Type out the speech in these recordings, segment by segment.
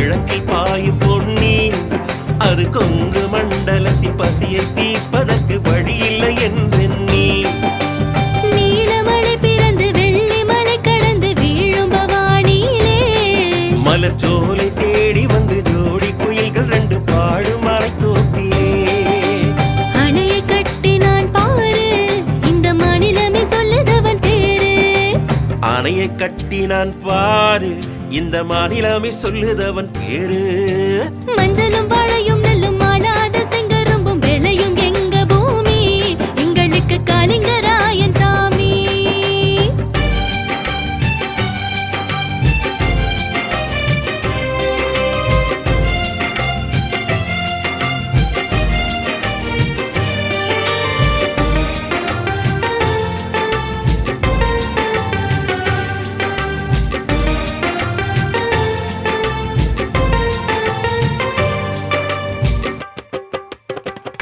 கிழக்கில் பாயும் பொன்னி அது கொங்கு மண்டலத்தின் பசியை தீர்ப்பதற்கு வழியில்லை என்றெண்ணி நீலமலை பிறந்து வெள்ளிமலை கடந்து வீழும் பவானியிலே மலர்ச்சோலை தேடி வந்து ஜோடி குயில்கள் ரெண்டு பாடும் மலை தோப்பிலே அணையை கட்டினான் பாரு இந்த மாநிலமே சொல்லுதவன் பேரு அணையை கட்டினான் பாரு இந்த மாநிலமே சொல்லுதவன் பேரு மஞ்சளும் வாழையும் நெல்லும் மானாத செங்கரும்பும் விளையும் எங்க பூமி எங்களுக்கு காளிங்கராயன் சாமி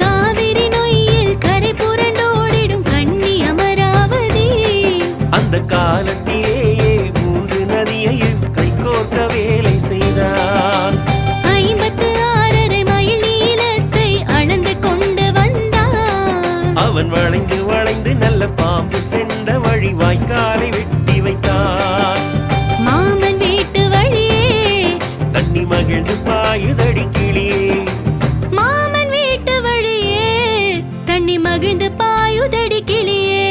காவிரி நொய்யில் கரை புரண்டோடிடும் கண்ணி அமராவதி அந்த காலத்திலேயே 3 நதியையும் கைகோர்க்க வேலை செய்தான் 56 மைல் நீளத்தை அளந்து கொண்டு வந்தான் அவன் வளைந்து வளைந்து நல்ல பாம்பு சென்ற வழி வாய்க்காலை வெட்டி வைத்தான் மாமன் வீட்டு வழியே தண்ணி மகிழ்ந்து பாயுதடி கிளியே மாமன் வீட்டு வழியே தண்ணி மகிழ்ந்து பாயுதடி கிளியே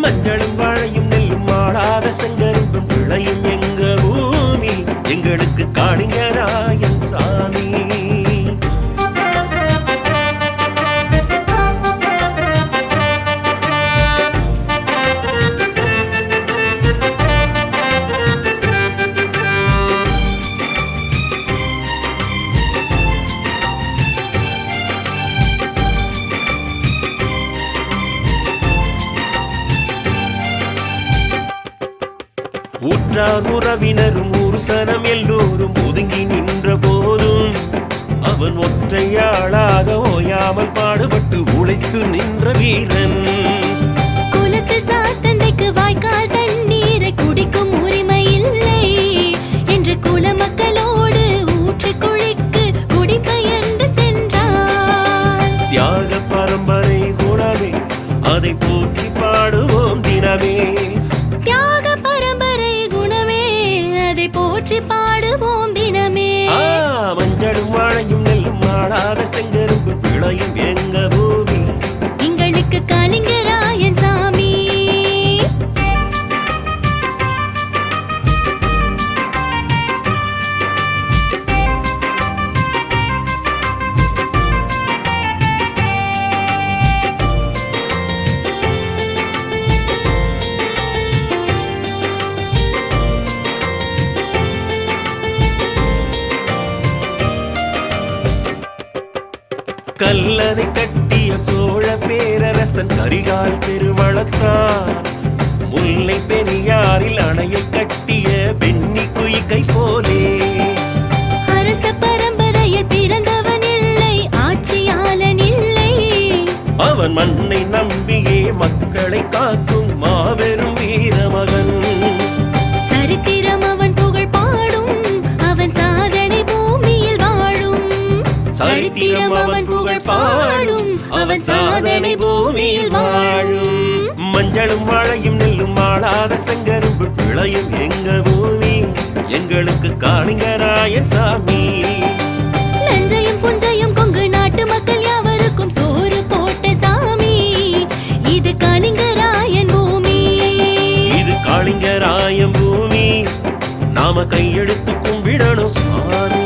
மஞ்சளும் வாழையும் நெல்லும் மாடாத செங்கரும்பும் விளையும் எங்க பூமி எங்களுக்கு காளிங்கராயன் சாமி உற்றார் உறவினரும் ஒரு சனம் எல்லோரும் ஒதுங்கி நின்ற போதும் அவன் ஒற்றையாளாக ஓயாமல் பாடுபட்டு உழைத்து நின்ற வீரன் குலத்தில் சாத்தந்தைக்கு வாய்க்கால் தண்ணீரை குடிக்கும் உரிமை இல்லை என்று குல மக்களோடு ஊற்றி குழிக்கு குடிபெயர்ந்து சென்றார் தியாக பரம்பரை குணமே அதை போற்றி பாடுவோம் தினமே தியாக பரம்பரை குணமே அதை போற்றி பாடுவோம் தினமே மஞ்சளும் வாழையும் நெல்லும் மாடாத செங்கரும்பும் விளையும் எங்க பூமி எங்களுக்கு காளிங்கராயன் சாமி கல்லணை கட்டிய சோழ பேரரசன் கரிகால் பெருவளத்தான் முல்லை பெரியாரில் அணையை கட்டிய பெண்ணி குயிக்கை போலே அரச பரம்பரையில் பிறந்தவன் இல்லை ஆட்சியாளன் இல்லை அவன் மண்ணை நம்பியே மக்களை காக்கும் மாபெரும் வீரமகன் சரித்திரம் அவன் புகழ் பாடும் அவன் சாதனை பூமியில் வாழும் சரித்திரம் அவன் புகழ் பாடும் அவன் சாதனை பூமியில் வாழும் மஞ்சளும் வாழையும் நெல்லும் மாடாத செங்கரும்பு விளையும் எங்க பூமி எங்களுக்கு காளிங்கராயன் சாமி நஞ்சையும் புஞ்சையும் கொங்கு நாட்டு மக்கள் யாவருக்கும் சோறு போட்ட சாமி இது காளிங்கராயன் பூமி இது காளிங்கராயன் பூமி நாம கையெடுத்து கும்பிடணும் சாமி